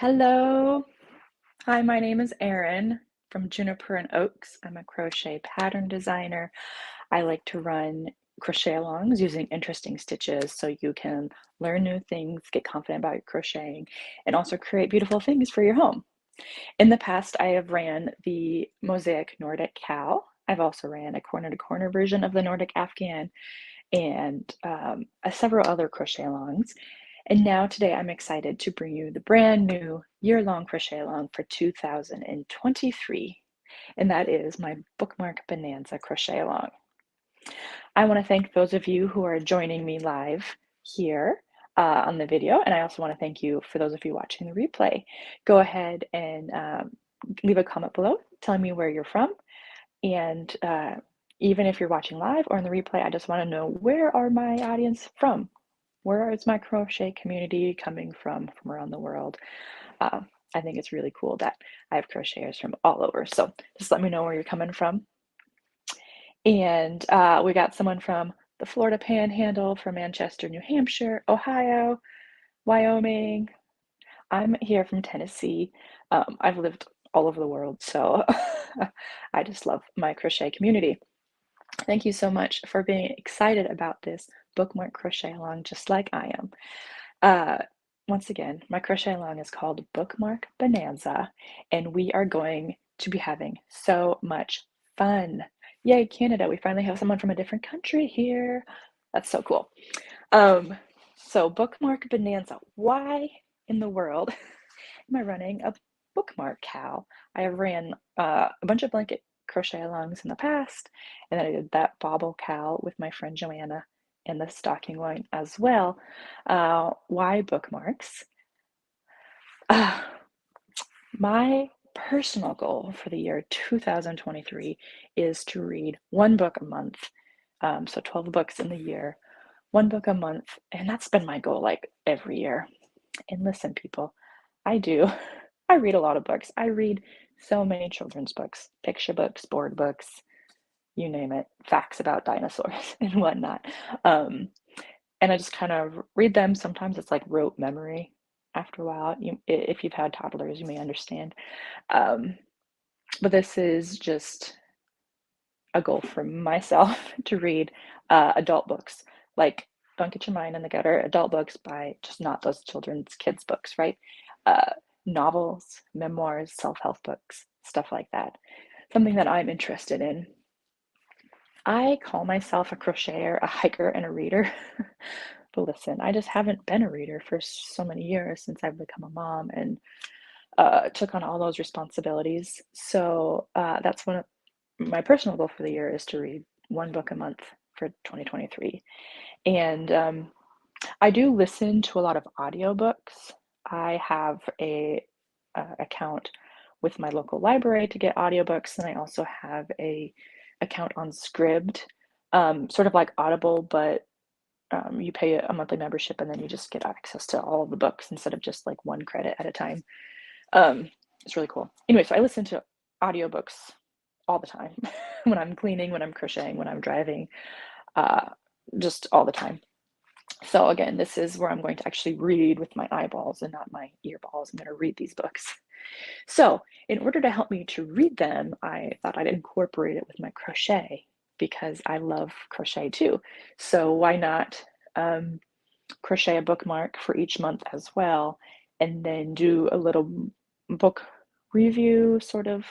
Hello. Hi, my name is Erin from Juniper and Oaks. I'm a crochet pattern designer. I like to run crochet alongs using interesting stitches so you can learn new things, get confident about your crocheting, and also create beautiful things for your home. In the past, I have ran the Mosaic Nordic Cow. I've also ran a corner to corner version of the Nordic Afghan and several other crochet alongs. And now today I'm excited to bring you the brand new year-long crochet along for 2023, and that is my Bookmark Bonanza crochet along. I want to thank those of you who are joining me live here on the video, and I also want to thank you for those of you watching the replay. Go ahead and leave a comment below telling me where you're from, and even if you're watching live or in the replay, I just want to know, where are my audience from? Where is my crochet community coming from around the world? I think it's really cool that I have crocheters from all over. So just let me know where you're coming from. And we got someone from the Florida Panhandle, from Manchester, New Hampshire, Ohio, Wyoming. I'm here from Tennessee. I've lived all over the world, so I just love my crochet community. Thank you so much for being excited about this bookmark crochet along, just like I am. Once again, my crochet along is called Bookmark Bonanza, and we are going to be having so much fun. Yay, Canada, we finally have someone from a different country here. That's so cool. So Bookmark Bonanza, why in the world am I running a bookmark cow? I have ran a bunch of blanket crochet alongs in the past, and then I did that bobble cow with my friend Joanna, and the stocking one as well. Why bookmarks? My personal goal for the year 2023 is to read one book a month. So 12 books in the year, one book a month, and that's been my goal like every year. And listen, people, I do. I read a lot of books. I read so many children's books, picture books, board books, you name it, facts about dinosaurs and whatnot. And I just kind of read them. Sometimes it's like rote memory after a while. If you've had toddlers, you may understand. But this is just a goal for myself to read adult books. Like, don't get your mind in the gutter. Adult books by just not those children's kids books, right? Novels, memoirs, self-help books, stuff like that. Something that I'm interested in. I call myself a crocheter, a hiker, and a reader. But listen, I just haven't been a reader for so many years since I've become a mom and took on all those responsibilities. So that's one of my personal goal for the year, is to read one book a month for 2023. And I do listen to a lot of audiobooks. I have a account with my local library to get audiobooks, and I also have a account on Scribd, sort of like Audible, but you pay a monthly membership and then you just get access to all of the books instead of just like one credit at a time. It's really cool. Anyway, so I listen to audiobooks all the time when I'm cleaning, when I'm crocheting, when I'm driving, just all the time. So again, this is where I'm going to actually read with my eyeballs and not my earballs. I'm going to read these books. So in order to help me to read them, I thought I'd incorporate it with my crochet, because I love crochet too. So why not crochet a bookmark for each month as well, and then do a little book review, sort of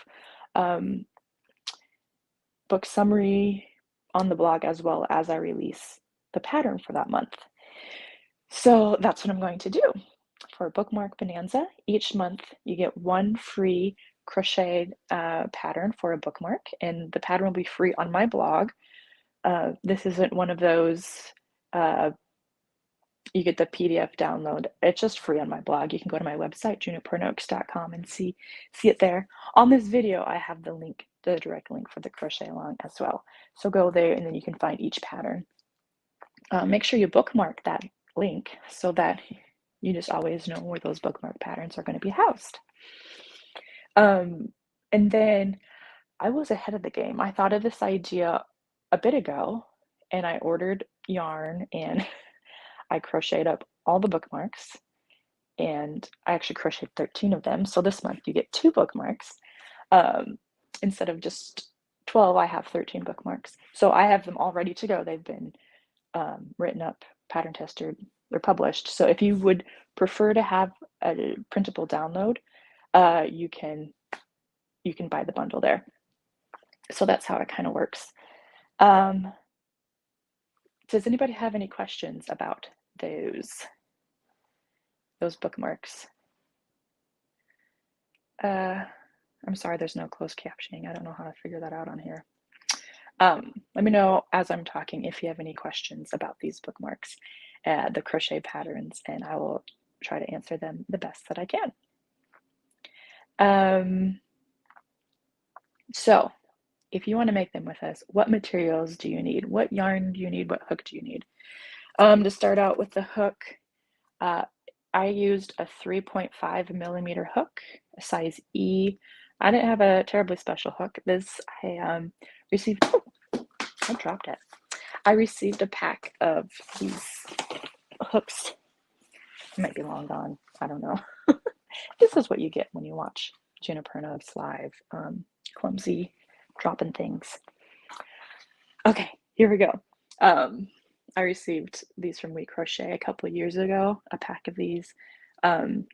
book summary on the blog, as well as I release the pattern for that month. So that's what I'm going to do for Bookmark Bonanza. Each month you get one free crocheted pattern for a bookmark, and the pattern will be free on my blog. This isn't one of those you get the PDF download. It's just free on my blog. You can go to my website, junipernoaks.com, and see it there. On this video, I have the link, the direct link for the crochet along as well. So go there, and then you can find each pattern. Make sure you bookmark that link so that you just always know where those bookmark patterns are going to be housed. And then I was ahead of the game. I thought of this idea a bit ago, and I ordered yarn, and I crocheted up all the bookmarks, and I actually crocheted 13 of them. So this month you get 2 bookmarks. Um, Instead of just 12, I have 13 bookmarks. So I have them all ready to go. They've been written up, pattern tested, they're published. So if you would prefer to have a printable download, you can buy the bundle there. So that's how it kind of works. Um, does anybody have any questions about those bookmarks? I'm sorry, there's no closed captioning. I don't know how to figure that out on here. Let me know as I'm talking if you have any questions about these bookmarks, the crochet patterns, and I will try to answer them the best that I can. So if you want to make them with us, what materials do you need? What yarn do you need? What hook do you need? To start out with the hook, I used a 3.5 millimeter hook, a size E. I didn't have a terribly special hook. I received, oh, I dropped it. I received a pack of these hooks. It might be long gone. I don't know. This is what you get when you watch Juniper Nugs live. Clumsy, dropping things. Okay, here we go. I received these from We Crochet a couple of years ago, a pack of these, and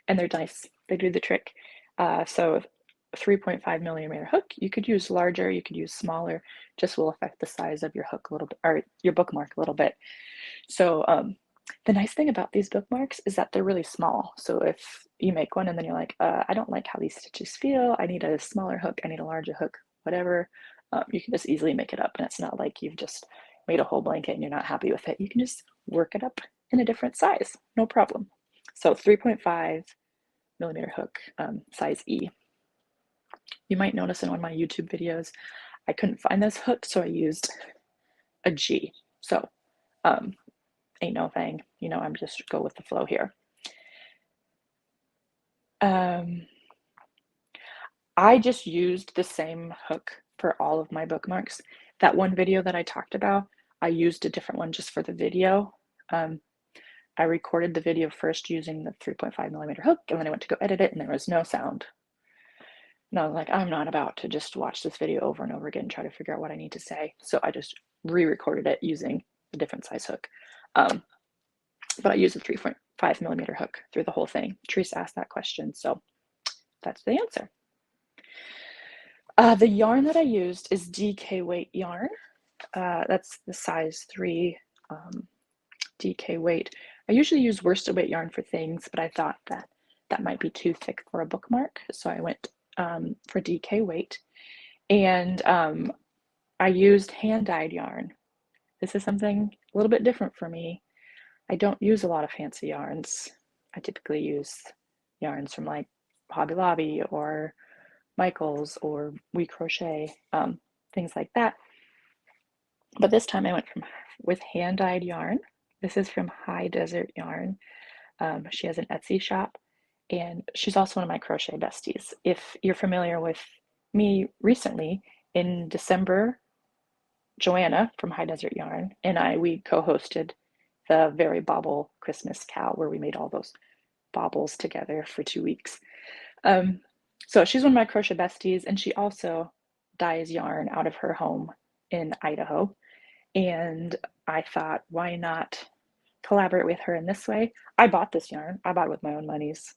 they're nice. They do the trick. So 3.5 millimeter hook, you could use larger, you could use smaller, just will affect the size of your hook a little bit, or your bookmark a little bit. So the nice thing about these bookmarks is that they're really small. So if you make one and then you're like, I don't like how these stitches feel, I need a smaller hook, I need a larger hook, whatever, you can just easily make it up. And it's not like you've just made a whole blanket and you're not happy with it. You can just work it up in a different size, no problem. So 3.5 millimeter hook, size E. You might notice in one of my YouTube videos, I couldn't find this hook, so I used a G. So ain't no thing, you know, I'm just go with the flow here. I just used the same hook for all of my bookmarks. That one video that I talked about, I used a different one just for the video. I recorded the video first using the 3.5 millimeter hook, and then I went to go edit it, and there was no sound. And I was like, I'm not about to just watch this video over and over again and try to figure out what I need to say. So I just re-recorded it using a different size hook. But I used a 3.5 millimeter hook through the whole thing. Teresa asked that question, so that's the answer. The yarn that I used is DK weight yarn. That's the size 3 DK weight. I usually use worsted weight yarn for things, but I thought that might be too thick for a bookmark, so I went for DK weight. And I used hand-dyed yarn. This is something a little bit different for me. I don't use a lot of fancy yarns. I typically use yarns from like Hobby Lobby or Michael's or We Crochet, things like that. But this time I went with hand-dyed yarn. This is from High Desert Yarn. She has an Etsy shop, and she's also one of my crochet besties. If you're familiar with me recently, in December, Joanna from High Desert Yarn and we co-hosted the Very Bobble Christmas Cow, where we made all those baubles together for 2 weeks. So she's one of my crochet besties, and she also dyes yarn out of her home in Idaho. And I thought, why not collaborate with her in this way? I bought this yarn. I bought it with my own monies.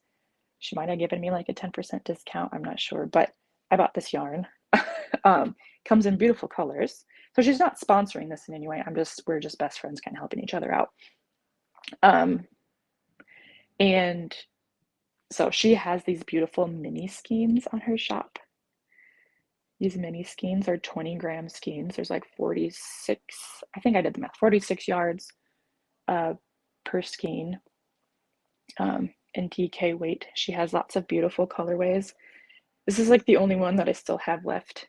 She might have given me like a 10% discount. I'm not sure, but I bought this yarn. Comes in beautiful colors. So she's not sponsoring this in any way. We're just best friends, kind of helping each other out. And so she has these beautiful mini skeins on her shop. These mini skeins are 20-gram skeins. There's like 46, I think I did the math, 46 yards per skein in DK weight. She has lots of beautiful colorways. This is like the only one that I still have left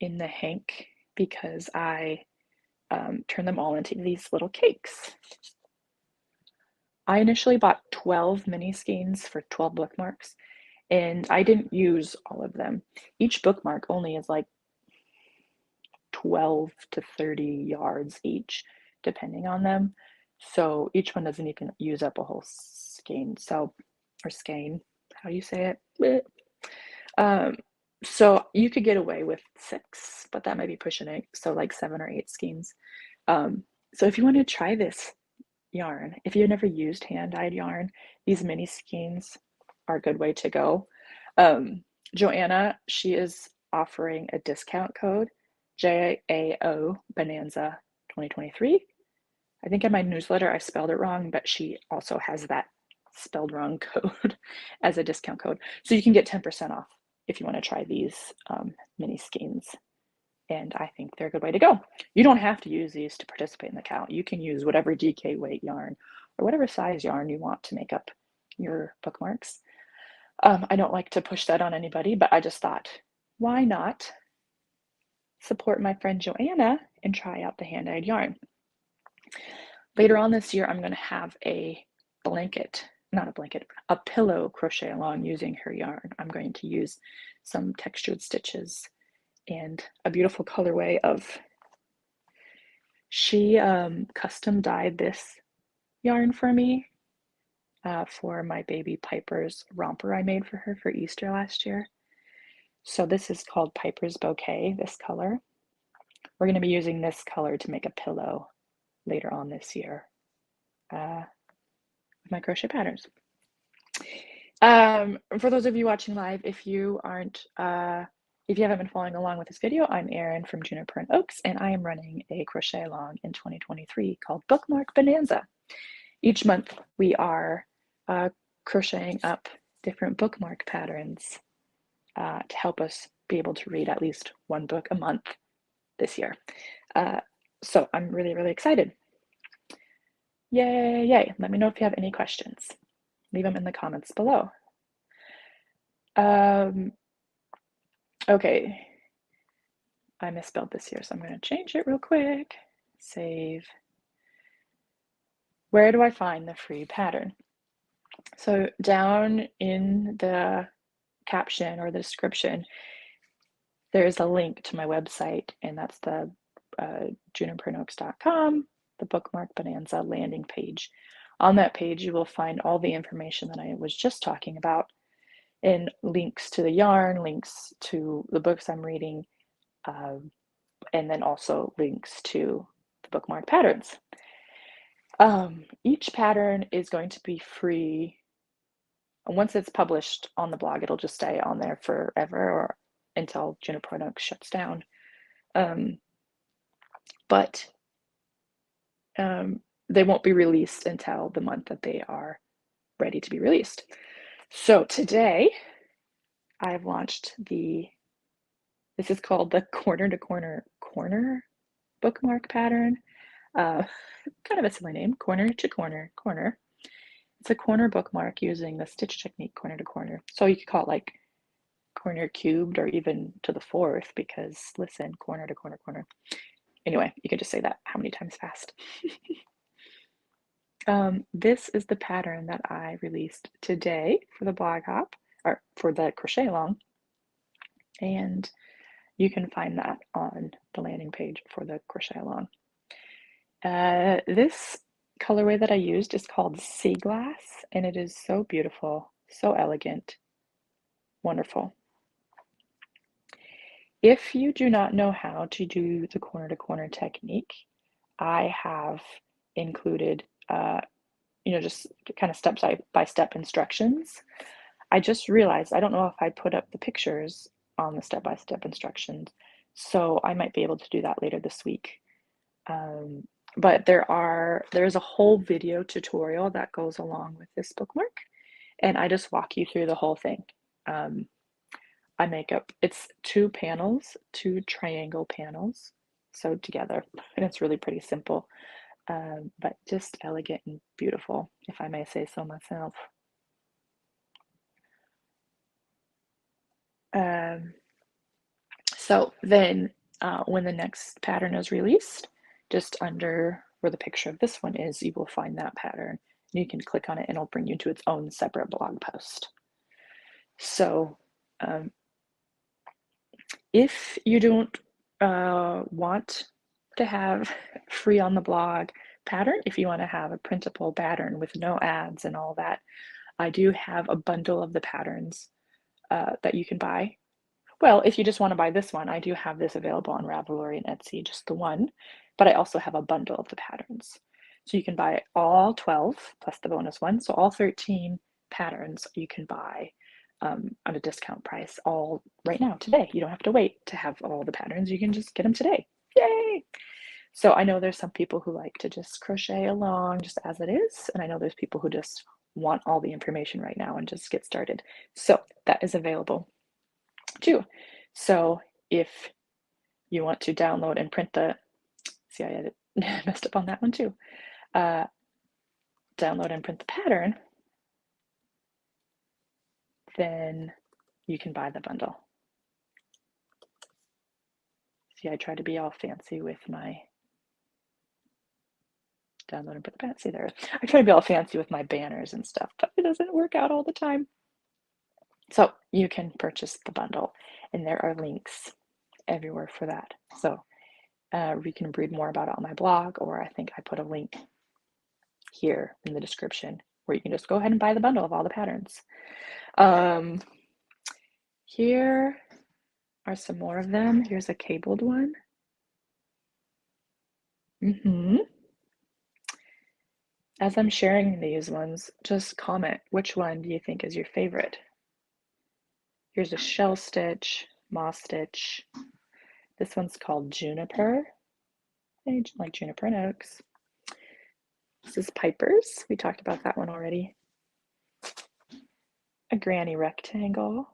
in the hank because I turned them all into these little cakes. I initially bought 12 mini skeins for 12 bookmarks, and I didn't use all of them. Each bookmark only is like 12 to 30 yards each, depending on them. So each one doesn't even use up a whole skein. So, or skein, how do you say it? Bleh. So you could get away with 6, but that might be pushing it. So like 7 or 8 skeins. So if you want to try this yarn, if you've never used hand-dyed yarn, these mini skeins are a good way to go. Joanna, she is offering a discount code, JAO Bonanza 2023. I think in my newsletter I spelled it wrong, but she also has that spelled wrong code as a discount code. So you can get 10% off if you want to try these mini skeins. And I think they're a good way to go. You don't have to use these to participate in the count. You can use whatever DK weight yarn or whatever size yarn you want to make up your bookmarks. I don't like to push that on anybody, but I just thought, why not support my friend Joanna and try out the hand-dyed yarn? Later on this year, I'm going to have a pillow crochet along using her yarn. I'm going to use some textured stitches and a beautiful colorway of, she custom dyed this yarn for me for my baby Piper's romper I made for her for Easter last year. So this is called Piper's Bouquet, this color. We're going to be using this color to make a pillow later on this year with my crochet patterns. For those of you watching live, if you haven't been following along with this video, I'm Erin from Juniper and Oaks, and I am running a crochet along in 2023 called Bookmark Bonanza. Each month we are crocheting up different bookmark patterns to help us be able to read at least one book a month this year. So I'm really, really excited. Yay, yay. Let me know if you have any questions. Leave them in the comments below. Okay, I misspelled this here, so I'm going to change it real quick. Save. Where do I find the free pattern? So down in the caption or the description, there's a link to my website, and that's the junipernoaks.com, the Bookmark Bonanza landing page. On that page, you will find all the information that I was just talking about, and links to the yarn, links to the books I'm reading, and then also links to the bookmark patterns. Each pattern is going to be free. Once it's published on the blog, it'll just stay on there forever or until Juniper Oaks shuts down. But they won't be released until the month that they are ready to be released. So today I've launched this is called the corner to corner bookmark pattern. Kind of a silly name, corner to corner corner. It's a corner bookmark using the stitch technique corner to corner. So you could call it like corner cubed or even to the 4th, because listen, corner to corner corner. Anyway, you can just say that how many times fast. This is the pattern that I released today for the blog hop, or for the crochet along, and you can find that on the landing page for the crochet along. This colorway that I used is called Sea Glass, and it is so beautiful, so elegant, wonderful. If you do not know how to do the corner to corner technique, I have included just kind of step-by-step instructions. I just realized I don't know if I put up the pictures on the step-by-step instructions, so I might be able to do that later this week. But there's a whole video tutorial that goes along with this bookmark, and I just walk you through the whole thing. I make up, it's 2 panels, 2 triangle panels sewed together, and it's really pretty simple, but just elegant and beautiful, if I may say so myself. So then when the next pattern is released, just under where the picture of this one is, you will find that pattern. You can click on it and it'll bring you to its own separate blog post. So if you don't want to have free on the blog pattern, if you want to have a printable pattern with no ads and all that, I do have a bundle of the patterns that you can buy. Well, if you just want to buy this one, I do have this available on Ravelry and Etsy, just the one, but I also have a bundle of the patterns. So you can buy all 12 plus the bonus one. So all 13 patterns you can buy at a discount price all right now, today. You don't have to wait to have all the patterns. You can just get them today. Yay! So I know there's some people who like to just crochet along just as it is. And I know there's people who just want all the information right now and just get started. So that is available too. So if you want to download and print the, see, I messed up on that one too. Download and print the pattern, then you can buy the bundle. See, I try to be all fancy with my download and print the pattern. See there, I try to be all fancy with my banners and stuff, but it doesn't work out all the time. So you can purchase the bundle, and there are links everywhere for that. So we can read more about it on my blog, or I think I put a link here in the description where you can just go ahead and buy the bundle of all the patterns. Here are some more of them. Here's a cabled one. As I'm sharing these ones, just comment which one do you think is your favorite. Here's a shell stitch, moss stitch. This one's called Juniper. I like juniper and oaks. This is Piper's. We talked about that one already. A granny rectangle.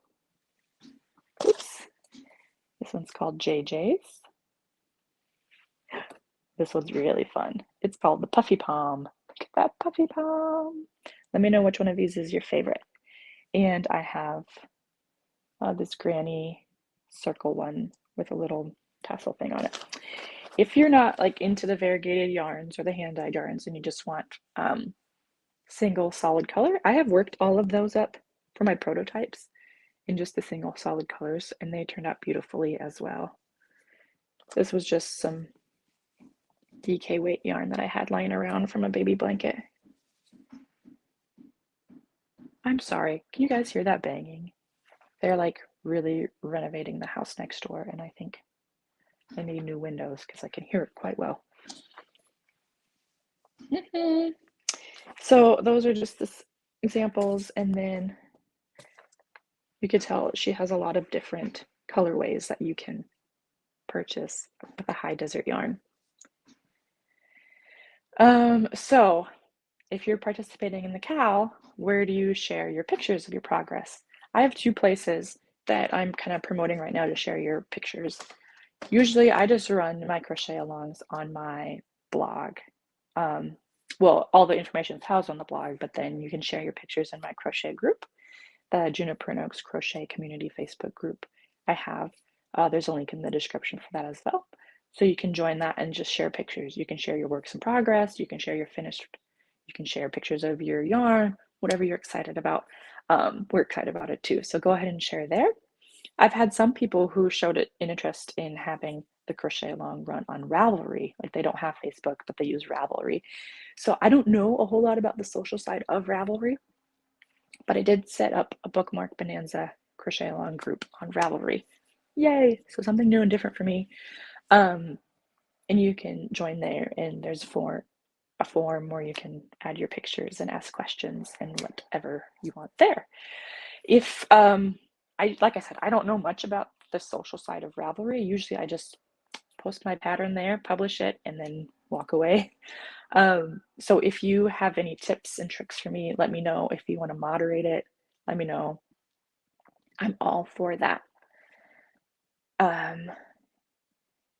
Oops. This one's called JJ's. This one's really fun. It's called the Puffy Palm. Look at that puffy palm. Let me know which one of these is your favorite. And I have this granny circle one with a little tassel thing on it. If you're not like into the variegated yarns or the hand-dyed yarns and you just want single solid color, I have worked all of those up for my prototypes in just the single solid colors, and they turned out beautifully as well. This was just some DK weight yarn that I had lying around from a baby blanket. I'm sorry, can you guys hear that banging? They're like really renovating the house next door, and I think I need new windows because I can hear it quite well. So those are just the examples, and then you could tell she has a lot of different colorways that you can purchase with a high desert yarn. So if you're participating in the CAL, where do you share your pictures of your progress? I have two places that I'm kind of promoting right now to share your pictures. Usually I just run my crochet alongs on my blog. Well, all the information is housed on the blog, but then you can share your pictures in my crochet group, the Juniper and Oaks Crochet Community Facebook group. I have, there's a link in the description for that as well. So you can join that and just share pictures. You can share your works in progress. You can share your finished, you can share pictures of your yarn, whatever you're excited about. We're excited about it too. So go ahead and share there. I've had some people who showed an interest in having the crochet along run on Ravelry. Like they don't have Facebook, but they use Ravelry. So I don't know a whole lot about the social side of Ravelry, but I did set up a Bookmark Bonanza crochet along group on Ravelry. Yay! So something new and different for me. And you can join there, and there's a form where you can add your pictures and ask questions and whatever you want there. If like I said, I don't know much about the social side of Ravelry. Usually I just post my pattern there, publish it, and then walk away. So if you have any tips and tricks for me, let me know. If you want to moderate it, let me know. I'm all for that.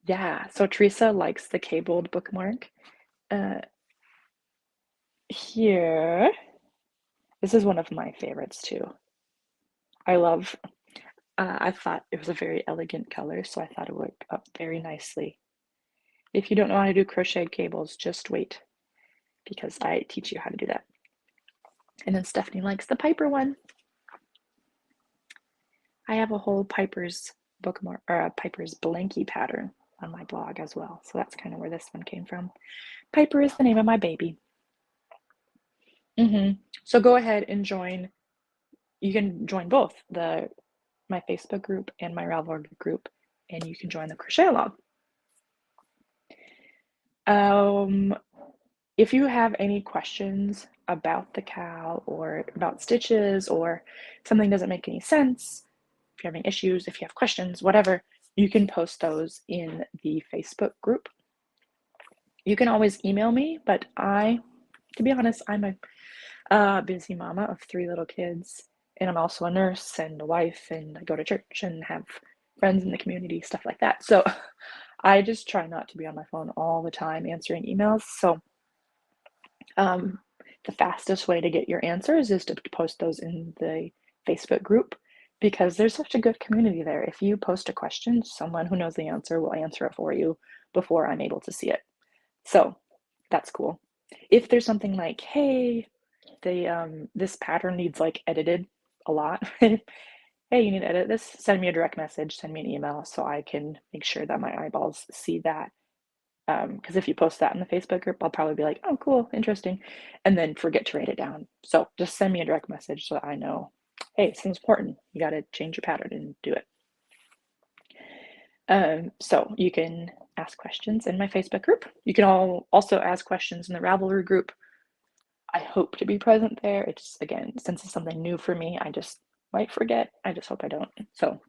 Yeah, so Teresa likes the cabled bookmark. Here, this is one of my favorites too. I thought it was a very elegant color, so I thought it would look up very nicely. If you don't know how to do crocheted cables, just wait, because I teach you how to do that. And then Stephanie likes the Piper one. I have a whole Piper's bookmark, or a Piper's blankie pattern on my blog as well. So that's kind of where this one came from. Piper is the name of my baby. So go ahead and join. You can join both my Facebook group and my Ravelry group, and you can join the crochet-a-long. If you have any questions about the cowl or about stitches or something doesn't make any sense, if you're having issues, if you have questions, whatever, you can post those in the Facebook group. You can always email me, but to be honest, I'm a busy mama of 3 little kids, and I'm also a nurse and a wife, and I go to church and have friends in the community, stuff like that. So I just try not to be on my phone all the time answering emails. So the fastest way to get your answers is to post those in the Facebook group, because there's such a good community there. If you post a question, someone who knows the answer will answer it for you before I'm able to see it. So that's cool. If there's something like, hey, this pattern needs like edited a lot. Hey, you need to edit this, send me a direct message, send me an email so I can make sure that my eyeballs see that. Because if you post that in the Facebook group, I'll probably be like, oh, cool, interesting, and then forget to write it down. So just send me a direct message so that I know, hey, this thing's important. You got to change your pattern and do it. So you can ask questions in my Facebook group. You can also ask questions in the Ravelry group. I hope to be present there. It's, again, since it's something new for me, I just might forget. I just hope I don't. So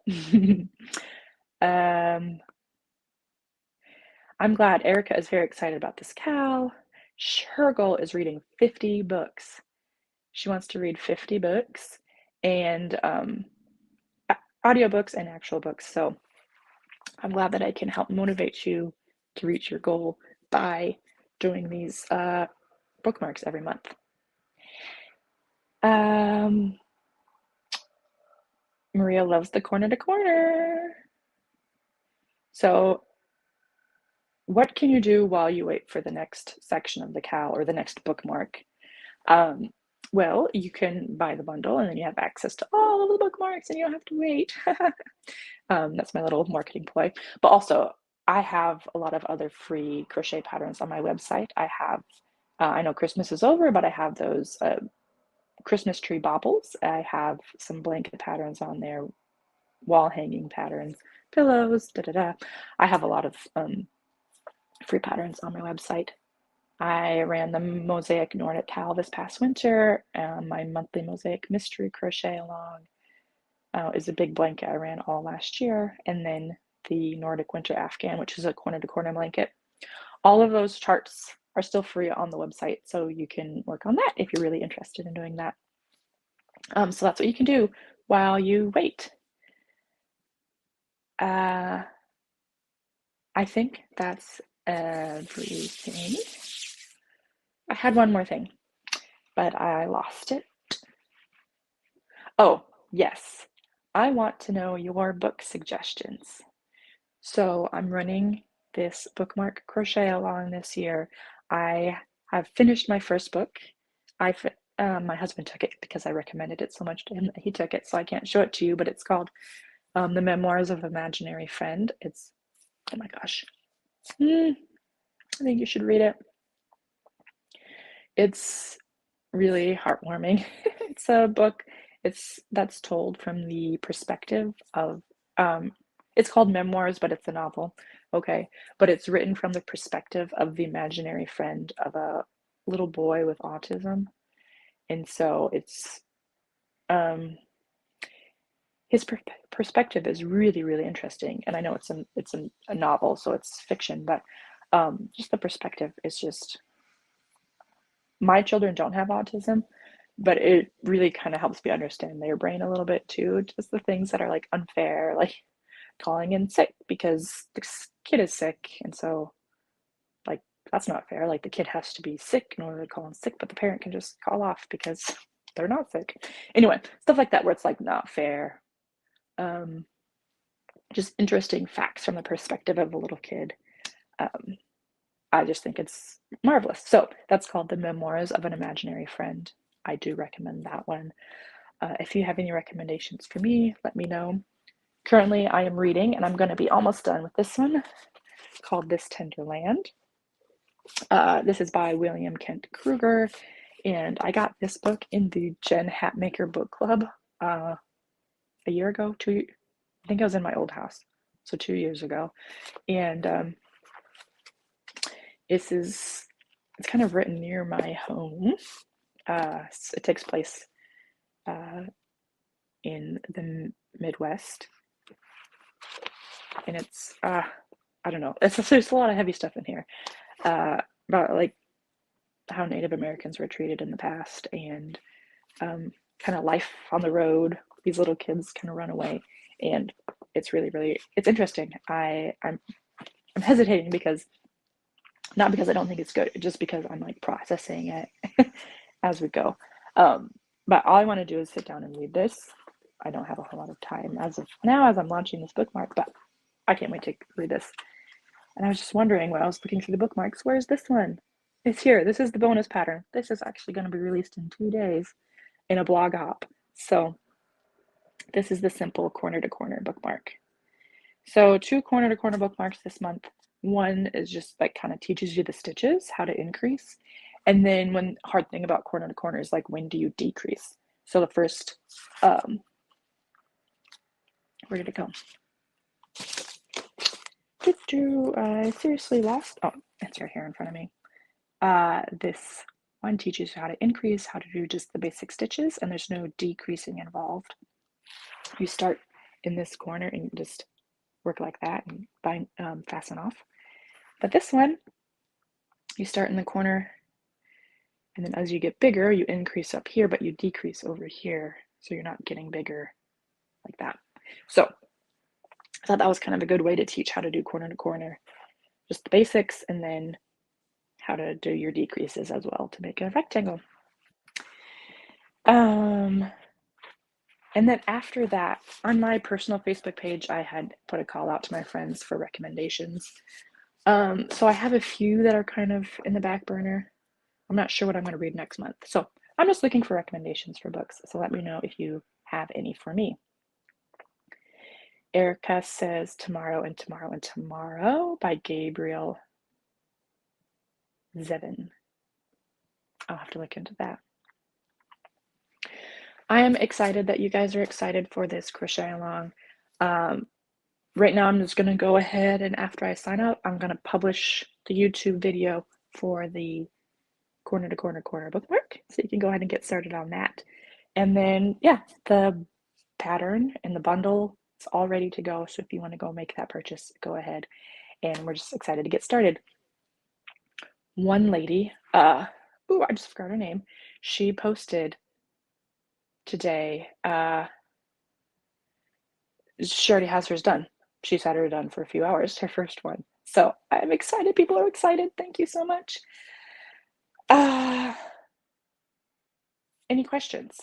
I'm glad Erica is very excited about this cowl. Her goal is reading 50 books. She wants to read 50 books and audiobooks and actual books. So I'm glad that I can help motivate you to reach your goal by doing these bookmarks every month. Maria loves the corner to corner. So what can you do while you wait for the next section of the cowl or the next bookmark? Well, you can buy the bundle and then you have access to all of the bookmarks and you don't have to wait. That's my little marketing ploy. But also, I have a lot of other free crochet patterns on my website. I know Christmas is over, but I have those Christmas tree baubles. I have some blanket patterns on there, wall hanging patterns, pillows, I have a lot of free patterns on my website. I ran the Mosaic Nordic Cowl this past winter. My monthly Mosaic Mystery Crochet-a-long is a big blanket I ran all last year. And then the Nordic Winter Afghan, which is a corner-to-corner blanket. All of those charts are still free on the website, so you can work on that if you're really interested in doing that. So that's what you can do while you wait. I think that's everything. I had one more thing, but I lost it. Oh, yes. I want to know your book suggestions. So I'm running this bookmark crochet-a-long this year. I have finished my first book. My husband took it because I recommended it so much to him that he took it, so I can't show it to you, but it's called The Memoirs of an Imaginary Friend. Oh my gosh. I think you should read it. It's really heartwarming. It's a book that's told from the perspective of it's called Memoirs, but it's a novel. Okay. But it's written from the perspective of the imaginary friend of a little boy with autism. And so it's his perspective is really, really interesting. And I know it's a novel, so it's fiction, but just the perspective is just, my children don't have autism, but it really kind of helps me understand their brain a little bit too. Just the things that are like unfair, like calling in sick because the kid is sick. And so, like, that's not fair. Like, the kid has to be sick in order to call in sick, but the parent can just call off because they're not sick. Anyway, stuff like that where it's like not fair. Just interesting facts from the perspective of a little kid. I just think it's marvelous. So that's called The Memoirs of an Imaginary Friend. I do recommend that one. If you have any recommendations for me, let me know. Currently, I am reading, and I'm going to be almost done with this one. called This Tender Land. This is by William Kent Kruger, and I got this book in the Jen Hatmaker book club a year ago. I think I was in my old house, so 2 years ago. And it's kind of written near my home. It takes place in the Midwest, and it's I don't know. There's a lot of heavy stuff in here about like how Native Americans were treated in the past, and kind of life on the road. These little kids kind of run away, and it's really it's interesting. I'm hesitating because not because I don't think it's good, just because I'm like processing it as we go. But all I want to do is sit down and read this. I don't have a whole lot of time as of now as I'm launching this bookmark, but I can't wait to read this. And I was just wondering when I was looking through the bookmarks, where's this one? It's here. This is the bonus pattern. This is actually going to be released in 2 days in a blog hop. So this is the simple corner to corner bookmark. So 2 corner to corner bookmarks this month. One is just like kind of teaches you the stitches, how to increase. And then one hard thing about corner to corner is like, when do you decrease? So the first, where did it go? I seriously lost, oh, it's right here in front of me. This one teaches you how to increase, how to do just the basic stitches, and there's no decreasing involved. You start in this corner and just work like that and bind, fasten off. But this one, you start in the corner, and then as you get bigger, you increase up here, but you decrease over here, so you're not getting bigger like that. So I thought that was kind of a good way to teach how to do corner to corner, just the basics, and then how to do your decreases as well to make a rectangle. And then after that, on my personal Facebook page, I had put a call out to my friends for recommendations. So I have a few that are kind of in the back burner. I'm not sure what I'm going to read next month. So I'm just looking for recommendations for books. So let me know if you have any for me. Erica says Tomorrow and Tomorrow and Tomorrow by Gabriel Zevin. I'll have to look into that. I am excited that you guys are excited for this crochet-along. Right now I'm just going to go ahead, and after I sign up, I'm going to publish the YouTube video for the corner to corner bookmark, so you can go ahead and get started on that. And then, yeah, the pattern and the bundle is all ready to go, so if you want to go make that purchase, go ahead. And we're just excited to get started. One lady, I just forgot her name, she posted today, she already has hers done. She's had her done for a few hours, her first one. So I'm excited. People are excited. Thank you so much. Any questions?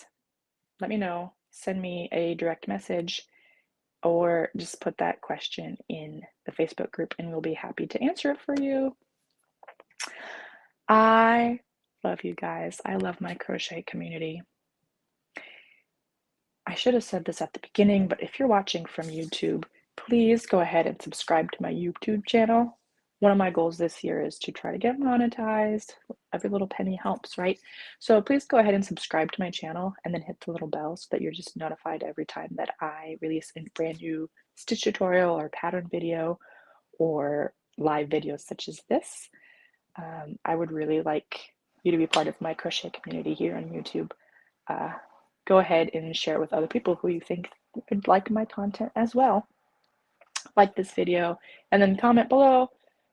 Let me know. Send me a direct message or just put that question in the Facebook group and we'll be happy to answer it for you. I love you guys. I love my crochet community. I should have said this at the beginning, but if you're watching from YouTube, please go ahead and subscribe to my YouTube channel. One of my goals this year is to try to get monetized. Every little penny helps, right? So please go ahead and subscribe to my channel and then hit the little bell so that you're just notified every time that I release a brand new stitch tutorial or pattern video or live videos such as this. I would really like you to be part of my crochet community here on YouTube. Go ahead and share it with other people who you think would like my content as well. Like this video and then comment below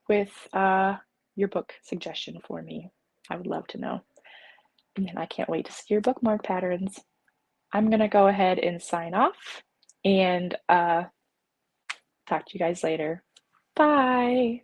with your book suggestion for me. I would love to know. And then I can't wait to see your bookmark patterns. I'm going to go ahead and sign off and talk to you guys later. Bye.